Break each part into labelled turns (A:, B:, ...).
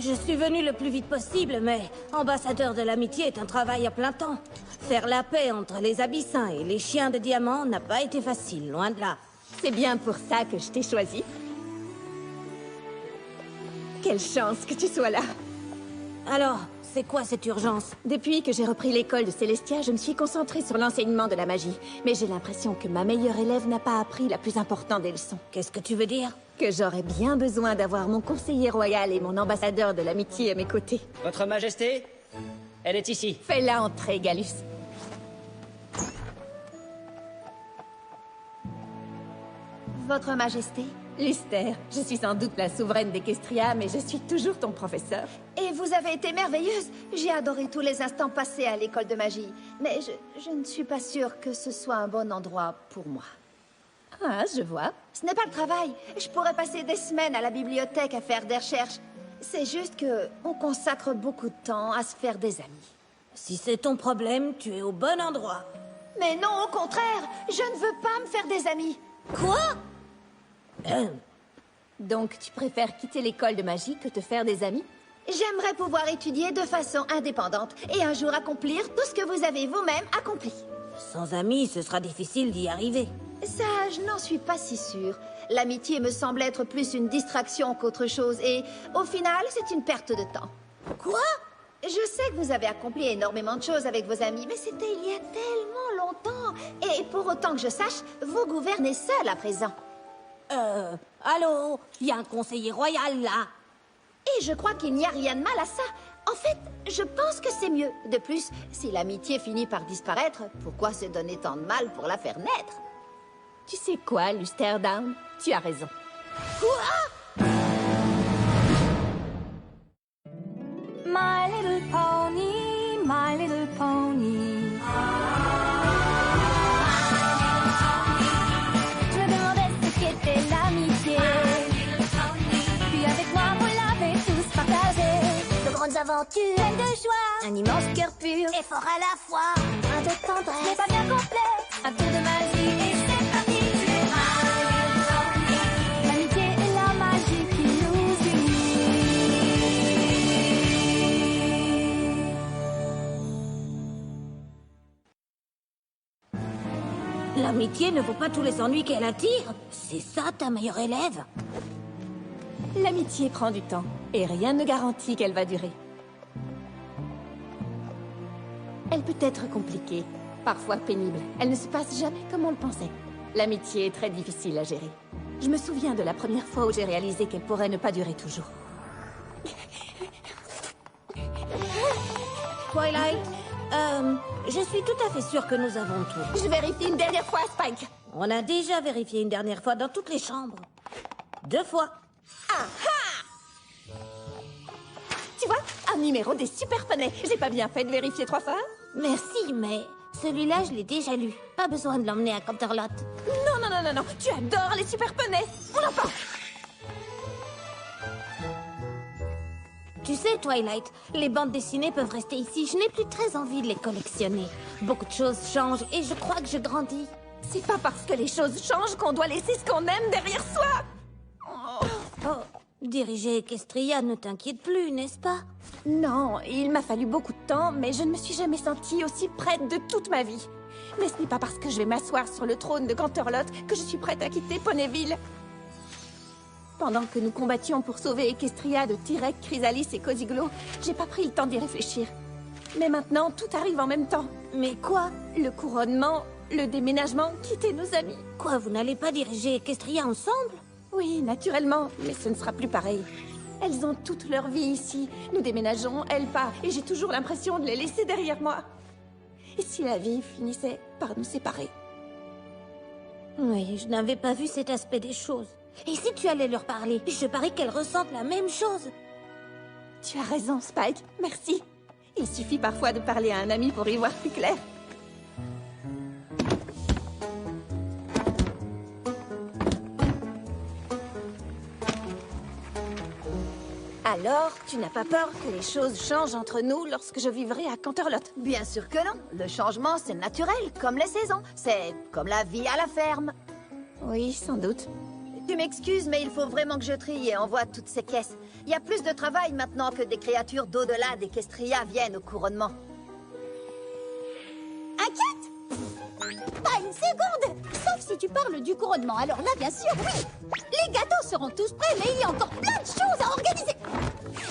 A: Je suis venu le plus vite possible, mais ambassadeur de l'amitié est un travail à plein temps. Faire la paix entre les abyssins et les chiens de diamant n'a pas été facile, loin de là.
B: C'est bien pour ça que je t'ai choisi. Quelle chance que tu sois là.
A: Alors, c'est quoi cette urgence?
B: Depuis que j'ai repris l'école de Célestia, je me suis concentrée sur l'enseignement de la magie. Mais j'ai l'impression que ma meilleure élève n'a pas appris la plus importante des leçons.
A: Qu'est-ce que tu veux dire?
B: Que j'aurais bien besoin d'avoir mon conseiller royal et mon ambassadeur de l'amitié à mes côtés.
C: Votre Majesté, elle est ici.
B: Fais-la entrer, Gallus.
D: Votre Majesté.
B: Luster, je suis sans doute la souveraine d'Equestria, mais je suis toujours ton professeur.
D: Et vous avez été merveilleuse. J'ai adoré tous les instants passés à l'école de magie. Mais je ne suis pas sûre que ce soit un bon endroit pour moi.
B: Ah, je vois.
D: Ce n'est pas le travail. Je pourrais passer des semaines à la bibliothèque à faire des recherches. C'est juste que on consacre beaucoup de temps à se faire des amis.
A: Si c'est ton problème, tu es au bon endroit.
D: Mais non, au contraire, je ne veux pas me faire des amis.
A: Quoi?
B: Donc, tu préfères quitter l'école de magie que te faire des amis?
D: J'aimerais pouvoir étudier de façon indépendante et un jour accomplir tout ce que vous avez vous-même accompli.
A: Sans amis, ce sera difficile d'y arriver.
D: Ça, je n'en suis pas si sûre. L'amitié me semble être plus une distraction qu'autre chose et, au final, c'est une perte de temps.
A: Quoi?
D: Je sais que vous avez accompli énormément de choses avec vos amis, mais c'était il y a tellement longtemps. Et pour autant que je sache, vous gouvernez seul à présent.
A: Allô? Il y a un conseiller royal, là.
D: Et je crois qu'il n'y a rien de mal à ça. En fait, je pense que c'est mieux. De plus, si l'amitié finit par disparaître, pourquoi se donner tant de mal pour la faire naître?
B: Tu sais quoi, Lusterdown? Tu as raison.
D: Quoi?
E: My little pony, my little pony. Je me demandais ce qu'était l'amitié. Puis avec moi, vous l'avez tous partagé. De grandes aventures, pleines de joie. Un immense cœur pur et fort à la fois. Un de tendresse, mais pas bien complet. Un tour de magie et c'est parti. L'amitié et la magie qui nous unit.
A: L'amitié ne vaut pas tous les ennuis qu'elle attire. C'est ça ta meilleure élève?
B: L'amitié prend du temps, et rien ne garantit qu'elle va durer. Elle peut être compliquée, parfois pénible. Elle ne se passe jamais comme on le pensait. L'amitié est très difficile à gérer. Je me souviens de la première fois où j'ai réalisé qu'elle pourrait ne pas durer toujours.
A: Twilight, je suis tout à fait sûre que nous avons tout.
B: Je vérifie une dernière fois, Spike.
A: On a déjà vérifié une dernière fois dans toutes les chambres. 2 fois.
B: Tu vois, un numéro des super poneys. J'ai pas bien fait de vérifier 3 fois.
A: Merci, mais celui-là, je l'ai déjà lu. Pas besoin de l'emmener à Canterlot.
B: Non, non, non, non, non. Tu adores les super poneys. On en parle.
A: Tu sais, Twilight, les bandes dessinées peuvent rester ici. Je n'ai plus très envie de les collectionner. Beaucoup de choses changent et je crois que je grandis.
B: C'est pas parce que les choses changent qu'on doit laisser ce qu'on aime derrière soi.
A: Oh, diriger Equestria ne t'inquiète plus, n'est-ce pas?
B: Non, il m'a fallu beaucoup de temps, mais je ne me suis jamais sentie aussi prête de toute ma vie. Mais ce n'est pas parce que je vais m'asseoir sur le trône de Canterlot que je suis prête à quitter Ponyville. Pendant que nous combattions pour sauver Equestria de Tyrek, Chrysalis et Cosiglo, j'ai pas pris le temps d'y réfléchir. Mais maintenant, tout arrive en même temps.
A: Mais quoi?
B: Le couronnement, le déménagement, quitter nos amis.
A: Quoi, vous n'allez pas diriger Equestria ensemble?
B: Oui, naturellement, mais ce ne sera plus pareil. Elles ont toute leur vie ici. Nous déménageons, elles pas, et j'ai toujours l'impression de les laisser derrière moi. Et si la vie finissait par nous séparer?
A: Oui, je n'avais pas vu cet aspect des choses. Et si tu allais leur parler? Je parie qu'elles ressentent la même chose.
B: Tu as raison, Spike. Merci. Il suffit parfois de parler à un ami pour y voir plus clair. Alors, tu n'as pas peur que les choses changent entre nous lorsque je vivrai à Canterlot?
D: Bien sûr que non. Le changement, c'est naturel, comme les saisons. C'est comme la vie à la ferme.
B: Oui, sans doute.
D: Tu m'excuses, mais il faut vraiment que je trie et envoie toutes ces caisses. Il y a plus de travail maintenant que des créatures d'au-delà d'Equestria viennent au couronnement.
F: Inquiète? Pas une seconde! Sauf si tu parles du couronnement, alors là, bien sûr, oui! Les gâteaux seront tous prêts, mais il y a encore plein de choses à organiser!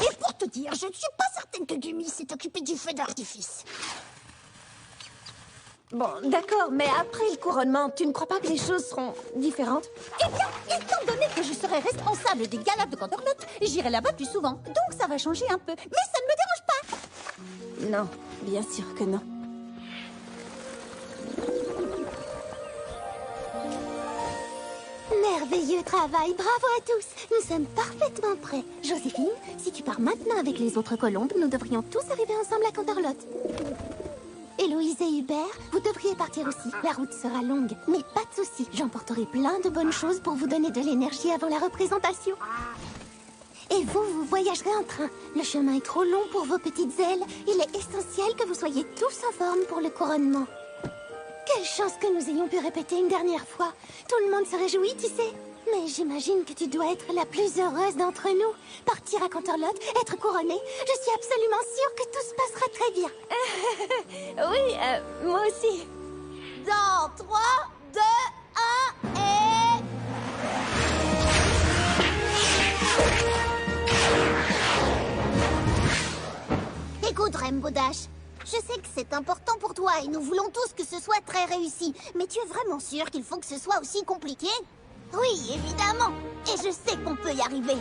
F: Et pour te dire, je ne suis pas certaine que Gumi s'est occupé du feu d'artifice.
B: Bon, d'accord, mais après le couronnement, tu ne crois pas que les choses seront différentes?
F: Eh bien, étant donné que je serai responsable des galas de Canterlot, j'irai là-bas plus souvent. Donc ça va changer un peu, mais ça ne me dérange pas!
B: Non, bien sûr que non.
E: Merveilleux travail, bravo à tous. Nous sommes parfaitement prêts. Joséphine, si tu pars maintenant avec les autres colombes, nous devrions tous arriver ensemble à Canterlot. Héloïse et Hubert, vous devriez partir aussi. La route sera longue, mais pas de souci. J'emporterai plein de bonnes choses pour vous donner de l'énergie avant la représentation. Et vous, vous voyagerez en train. Le chemin est trop long pour vos petites ailes. Il est essentiel que vous soyez tous en forme pour le couronnement. Quelle chance que nous ayons pu répéter une dernière fois. Tout le monde se réjouit, tu sais. Mais j'imagine que tu dois être la plus heureuse d'entre nous. Partir à Canterlot, être couronnée. Je suis absolument sûre que tout se passera très bien.
B: Oui, moi aussi.
F: Dans 3, 2, 1 et... Écoute, Rainbow Dash, je sais que c'est important pour toi et nous voulons tous que ce soit très réussi. Mais tu es vraiment sûre qu'il faut que ce soit aussi compliqué? Oui, évidemment. Et je sais qu'on peut y arriver.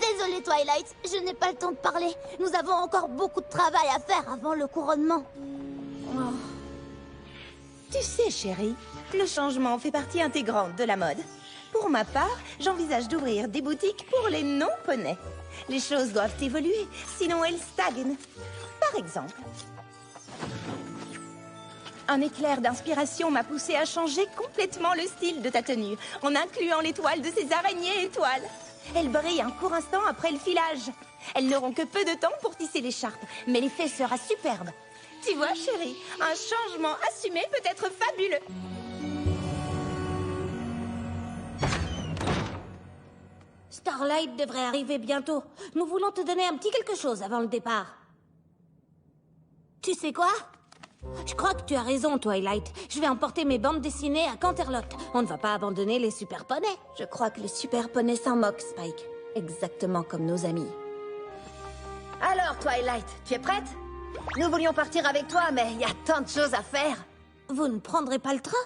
F: Désolée, Twilight, je n'ai pas le temps de parler. Nous avons encore beaucoup de travail à faire avant le couronnement.
G: Tu sais, chérie, le changement fait partie intégrante de la mode. Pour ma part, j'envisage d'ouvrir des boutiques pour les non-poneys. Les choses doivent évoluer, sinon elles stagnent. Par exemple, un éclair d'inspiration m'a poussé à changer complètement le style de ta tenue, en incluant l'étoile de ces araignées étoiles. Elles brillent un court instant après le filage. Elles n'auront que peu de temps pour tisser l'écharpe, mais l'effet sera superbe. Tu vois, chérie, un changement assumé peut être fabuleux.
A: Starlight devrait arriver bientôt. Nous voulons te donner un petit quelque chose avant le départ. Tu sais quoi? Je crois que tu as raison, Twilight. Je vais emporter mes bandes dessinées à Canterlot. On ne va pas abandonner les super poneys.
B: Je crois que les super poneys s'en moquent, Spike. Exactement comme nos amis.
D: Alors, Twilight, tu es prête? Nous voulions partir avec toi, mais il y a tant de choses à faire.
A: Vous ne prendrez pas le train?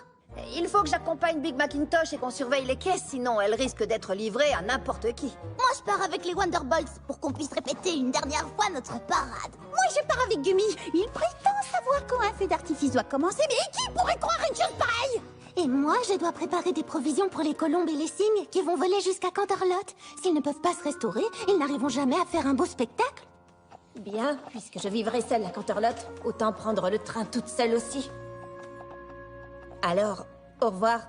D: Il faut que j'accompagne Big Macintosh et qu'on surveille les caisses, sinon elle risque d'être livrée à n'importe qui.
F: Moi, je pars avec les Wonderbolts pour qu'on puisse répéter une dernière fois notre parade. Moi, je pars avec Gumi. Il prétend savoir quand un feu d'artifice doit commencer, mais qui pourrait croire une chose pareille?
E: Et moi, je dois préparer des provisions pour les colombes et les cygnes qui vont voler jusqu'à Canterlot. S'ils ne peuvent pas se restaurer, ils n'arriveront jamais à faire un beau spectacle.
B: Bien, puisque je vivrai seule à Canterlot, autant prendre le train toute seule aussi. Alors, au revoir.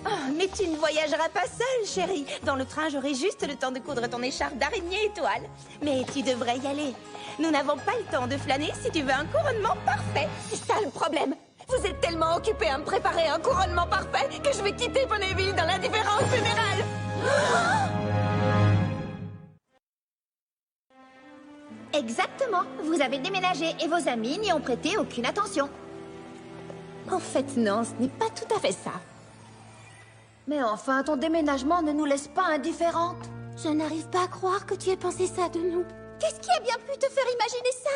G: Oh, mais tu ne voyageras pas seule, chérie. Dans le train, j'aurai juste le temps de coudre ton écharpe d'araignée étoile. Mais tu devrais y aller. Nous n'avons pas le temps de flâner si tu veux un couronnement parfait.
B: C'est ça le problème. Vous êtes tellement occupés à me préparer un couronnement parfait que je vais quitter Ponyville dans l'indifférence générale.
D: Exactement. Vous avez déménagé et vos amis n'y ont prêté aucune attention.
B: En fait, non, ce n'est pas tout à fait ça.
D: Mais enfin, ton déménagement ne nous laisse pas indifférentes.
E: Je n'arrive pas à croire que tu aies pensé ça de nous.
F: Qu'est-ce qui a bien pu te faire imaginer ça?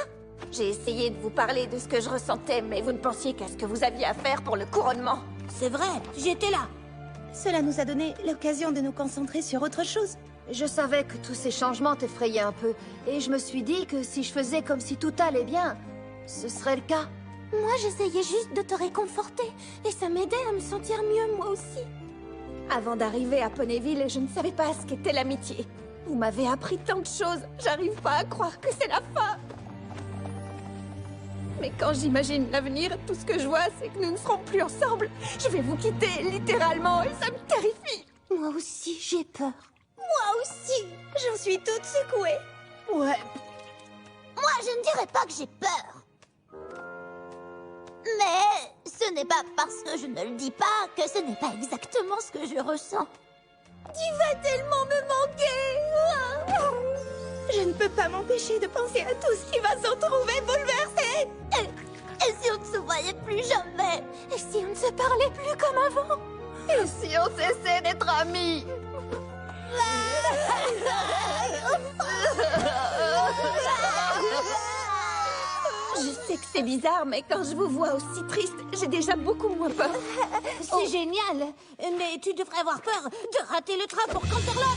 B: J'ai essayé de vous parler de ce que je ressentais, mais vous ne pensiez qu'à ce que vous aviez à faire pour le couronnement.
A: C'est vrai, j'étais là.
G: Cela nous a donné l'occasion de nous concentrer sur autre chose.
D: Je savais que tous ces changements t'effrayaient un peu, et je me suis dit que si je faisais comme si tout allait bien, ce serait le cas.
E: Moi, j'essayais juste de te réconforter, et ça m'aidait à me sentir mieux, moi aussi.
B: Avant d'arriver à Ponyville, je ne savais pas ce qu'était l'amitié. Vous m'avez appris tant de choses, j'arrive pas à croire que c'est la fin. Mais quand j'imagine l'avenir, tout ce que je vois, c'est que nous ne serons plus ensemble. Je vais vous quitter, littéralement, et ça me terrifie.
E: Moi aussi, j'ai peur.
F: Moi aussi.
G: J'en suis toute secouée. Ouais.
F: Moi, je ne dirais pas que j'ai peur. Mais ce n'est pas parce que je ne le dis pas que ce n'est pas exactement ce que je ressens.
G: Tu vas tellement me manquer. Je ne peux pas m'empêcher de penser à tout ce qui va s'en trouver bouleversé.
F: Et si on ne se voyait plus jamais? Et si on ne se parlait plus comme avant?
D: Et si on cessait d'être amis?
B: Je sais que c'est bizarre, mais quand je vous vois aussi triste, j'ai déjà beaucoup moins peur.
A: C'est génial. Mais tu devrais avoir peur de rater le train pour Canterlot.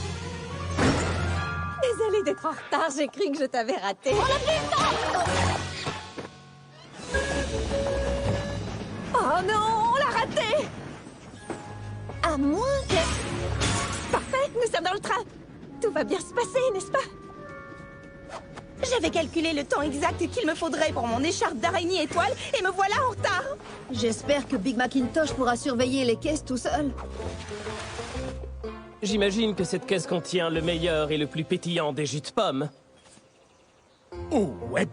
B: Désolée d'être en retard, j'ai cru que je t'avais raté. Oh non, on l'a raté! À moins que... Parfait, nous sommes dans le train. Tout va bien se passer, n'est-ce pas?
G: J'avais calculé le temps exact qu'il me faudrait pour mon écharpe d'araignée étoile et me voilà en retard.
D: J'espère que Big Macintosh pourra surveiller les caisses tout seul.
H: J'imagine que cette caisse contient le meilleur et le plus pétillant des jus de pommes.
I: Oh, ouais.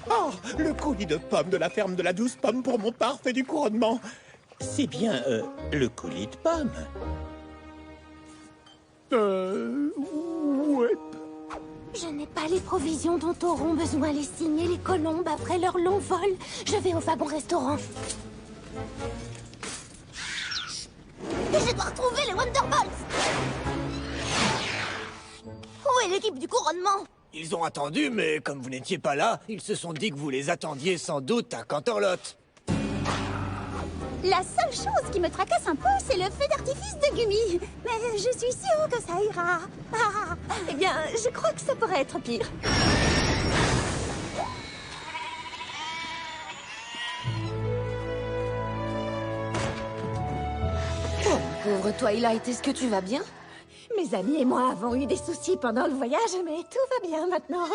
I: Oh, le coulis de pommes de la ferme de la douce pomme pour mon parfait du couronnement. C'est bien, le coulis de pommes. Ouais.
F: Je n'ai pas les provisions dont auront besoin les cygnes et les colombes après leur long vol. Je vais au wagon-restaurant. Et je dois retrouver les Wonderbolts. Où est l'équipe du couronnement?
J: Ils ont attendu, mais comme vous n'étiez pas là, ils se sont dit que vous les attendiez sans doute à Canterlot.
F: La seule chose qui me tracasse un peu, c'est le feu d'artifice de Gumi. Mais je suis sûre que ça ira.
B: Eh bien, je crois que ça pourrait être pire.
D: Pauvre Twilight, est-ce que tu vas bien?
B: Mes amis et moi avons eu des soucis pendant le voyage, mais tout va bien maintenant.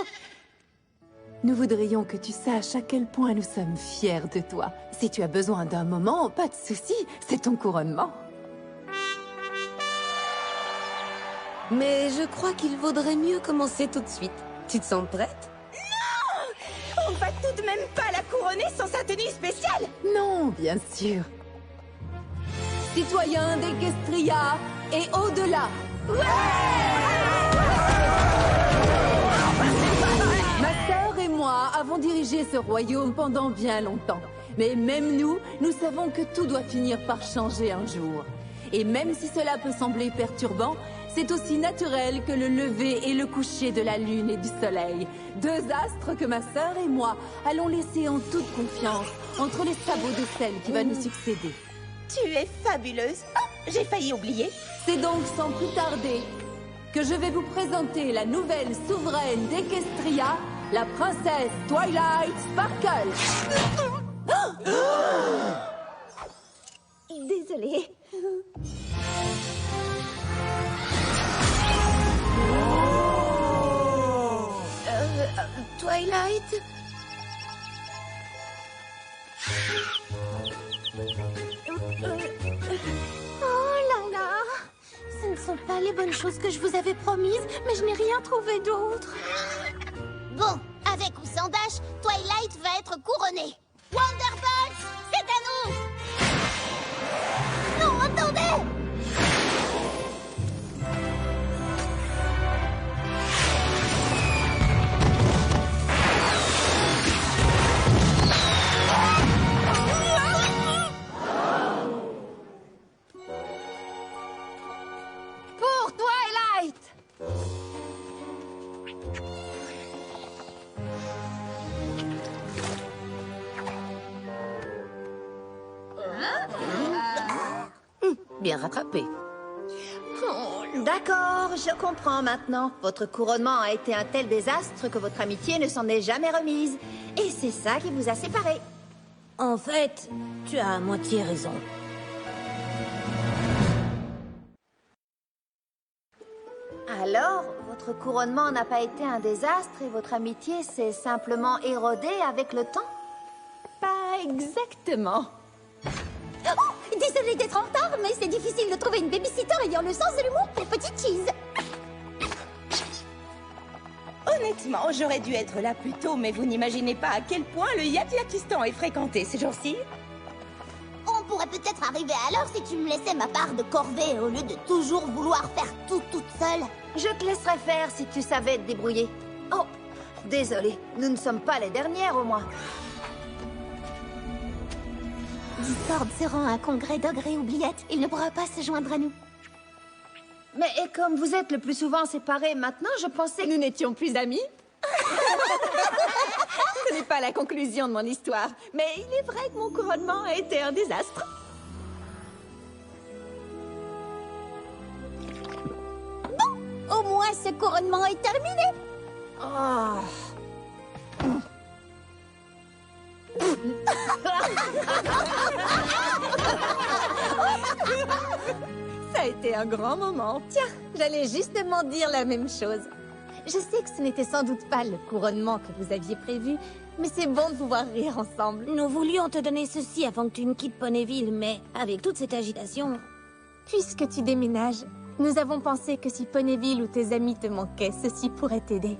K: Nous voudrions que tu saches à quel point nous sommes fiers de toi. Si tu as besoin d'un moment, pas de souci, c'est ton couronnement.
L: Mais je crois qu'il vaudrait mieux commencer tout de suite. Tu te sens prête?
G: Non! On va tout de même pas la couronner sans sa tenue spéciale!
K: Non, bien sûr. Citoyens d'Equestria et au-delà. Ma sœur et moi avons dirigé ce royaume pendant bien longtemps. Mais même nous, nous savons que tout doit finir par changer un jour. Et même si cela peut sembler perturbant, c'est aussi naturel que le lever et le coucher de la lune et du soleil. Deux astres que ma sœur et moi allons laisser en toute confiance entre les sabots de celle qui va nous succéder.
G: Tu es fabuleuse. Oh, j'ai failli oublier.
K: C'est donc sans plus tarder que je vais vous présenter la nouvelle souveraine d'Equestria, la princesse Twilight Sparkle.
B: Désolée.
D: Twilight?
F: Oh là là! Ce ne sont pas les bonnes choses que je vous avais promises, mais je n'ai rien trouvé d'autre. Bon, avec ou sans Dash, Twilight va être couronnée. Wonderbolts, c'est à nous! Non, attendez!
D: Pour Twilight!
L: Bien rattrapé.
D: D'accord, je comprends maintenant. Votre couronnement a été un tel désastre que votre amitié ne s'en est jamais remise. Et c'est ça qui vous a séparés.
A: En fait, tu as à moitié raison.
D: Alors, votre couronnement n'a pas été un désastre et votre amitié s'est simplement érodée avec le temps?
B: Pas exactement.
F: Oh, désolée d'être en retard, mais c'est difficile de trouver une babysitter ayant le sens de l'humour pour Petite Cheese.
G: Honnêtement, j'aurais dû être là plus tôt, mais vous n'imaginez pas à quel point le Yakistan est fréquenté ces jours-ci.
F: On pourrait peut-être arriver à l'heure si tu me laissais ma part de corvée au lieu de toujours vouloir faire tout toute seule.
D: Je te laisserais faire si tu savais te débrouiller. Oh, désolée, nous ne sommes pas les dernières au moins.
F: Discord se rend à un congrès d'ogres et oubliettes. Il ne pourra pas se joindre à nous.
D: Mais et comme vous êtes le plus souvent séparés maintenant, je pensais que
B: Nous n'étions plus amis. Ce n'est pas la conclusion de mon histoire, mais il est vrai que mon couronnement a été un désastre.
F: Au moins, ce couronnement est terminé.
B: Oh. Ça a été un grand moment.
G: Tiens, j'allais justement dire la même chose. Je sais que ce n'était sans doute pas le couronnement que vous aviez prévu, mais c'est bon de pouvoir rire ensemble.
A: Nous voulions te donner ceci avant que tu ne quittes Ponyville, mais avec toute cette agitation...
G: Puisque tu déménages, nous avons pensé que si Ponyville ou tes amis te manquaient, ceci pourrait t'aider.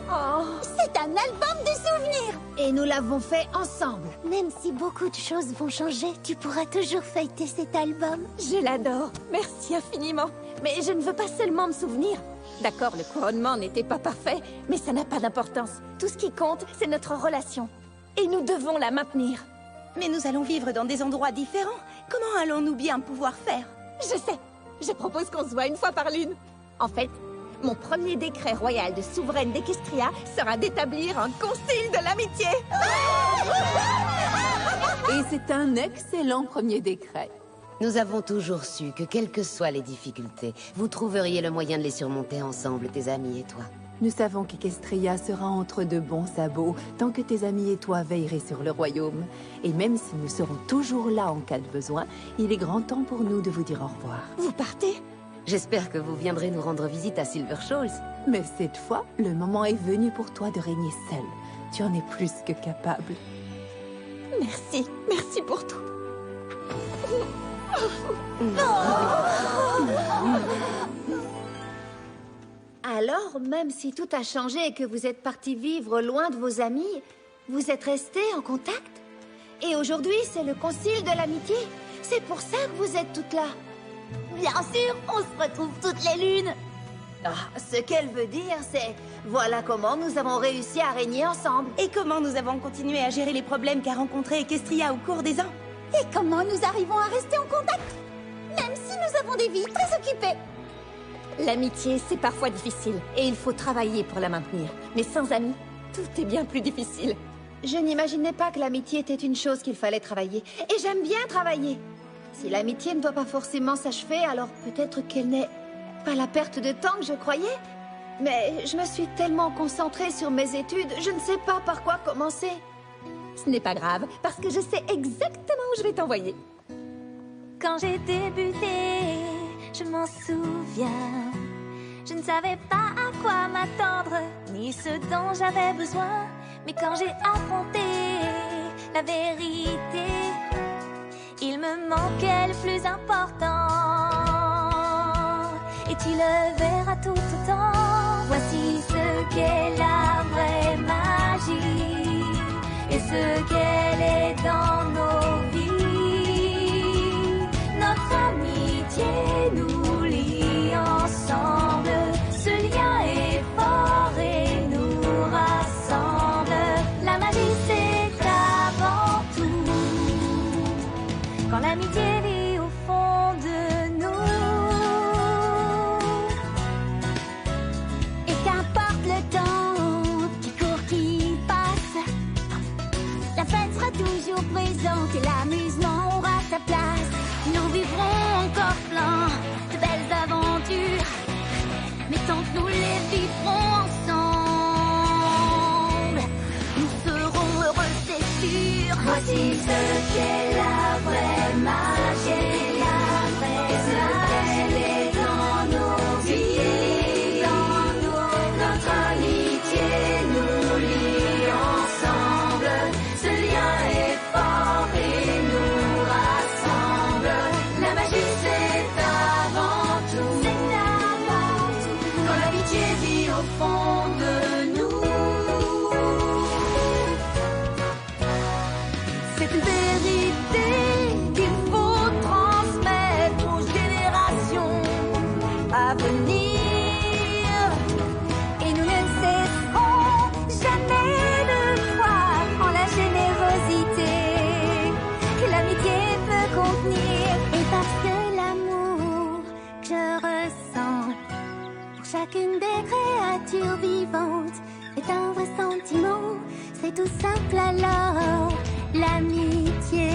F: Oh, c'est un album de souvenirs.
D: Et nous l'avons fait ensemble.
F: Même si beaucoup de choses vont changer, tu pourras toujours feuilleter cet album.
B: Je l'adore. Merci infiniment. Mais je ne veux pas seulement me souvenir. D'accord, le couronnement n'était pas parfait, mais ça n'a pas d'importance. Tout ce qui compte, c'est notre relation. Et nous devons la maintenir.
G: Mais nous allons vivre dans des endroits différents. Comment allons-nous bien pouvoir faire?
B: Je sais. Je propose qu'on se voit une fois par lune. En fait, mon premier décret royal de souveraine d'Equestria sera d'établir un concile de l'amitié.
K: Et c'est un excellent premier décret.
L: Nous avons toujours su que, quelles que soient les difficultés, vous trouveriez le moyen de les surmonter ensemble, tes amis et toi.
K: Nous savons qu'Equestria sera entre de bons sabots tant que tes amis et toi veillerez sur le royaume. Et même si nous serons toujours là en cas de besoin, il est grand temps pour nous de vous dire au revoir.
B: Vous partez?
L: J'espère que vous viendrez nous rendre visite à Silver Shoals.
K: Mais cette fois, le moment est venu pour toi de régner seul. Tu en es plus que capable.
B: Merci. Merci pour tout.
D: Alors, même si tout a changé et que vous êtes partis vivre loin de vos amis, vous êtes restés en contact? Et aujourd'hui, c'est le concile de l'amitié? C'est pour ça que vous êtes toutes là?
F: Bien sûr, on se retrouve toutes les lunes.
D: Ah, ce qu'elle veut dire, c'est... Voilà comment nous avons réussi à régner ensemble.
G: Et comment nous avons continué à gérer les problèmes qu'a rencontrés Equestria au cours des ans.
F: Et comment nous arrivons à rester en contact, même si nous avons des vies très occupées.
B: L'amitié, c'est parfois difficile, et il faut travailler pour la maintenir. Mais sans amis, tout est bien plus difficile.
D: Je n'imaginais pas que l'amitié était une chose qu'il fallait travailler. Et j'aime bien travailler. Si l'amitié ne doit pas forcément s'achever, alors peut-être qu'elle n'est pas la perte de temps que je croyais. Mais je me suis tellement concentrée sur mes études, je ne sais pas par quoi commencer.
B: Ce n'est pas grave, parce que je sais exactement où je vais t'envoyer.
E: Quand j'ai débuté, je m'en souviens. Je ne savais pas à quoi m'attendre, ni ce dont j'avais besoin. Mais quand j'ai affronté la vérité, il me manquait le plus important. Et tu le verras tout autant. Voici ce qu'est la vraie magie et ce qu'elle est dans nos vies. Notre amitié nous lie ensemble. Ce lien est fort et nous rassemble. La magie c'est avant tout quand l'amitié vit au fond de nous.
F: Et qu'importe le temps qui court, qui passe, la fête sera toujours présente et l'amusement aura sa place. Nous vivrons encore plein de belles aventures, mais tant que nous les vivrons ensemble, nous serons heureux, c'est sûr.
E: Voici ce qu'est la vraie magie. Et ce qu'elle est dans nos vies. Notre amitié nous lie ensemble. Ce lien est fort et nous rassemble. La magie c'est avant tout. Quand l'amitié vit au fond de nous. c'est tout simple alors, l'amitié.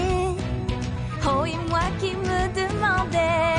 E: Oh, et moi qui me demandais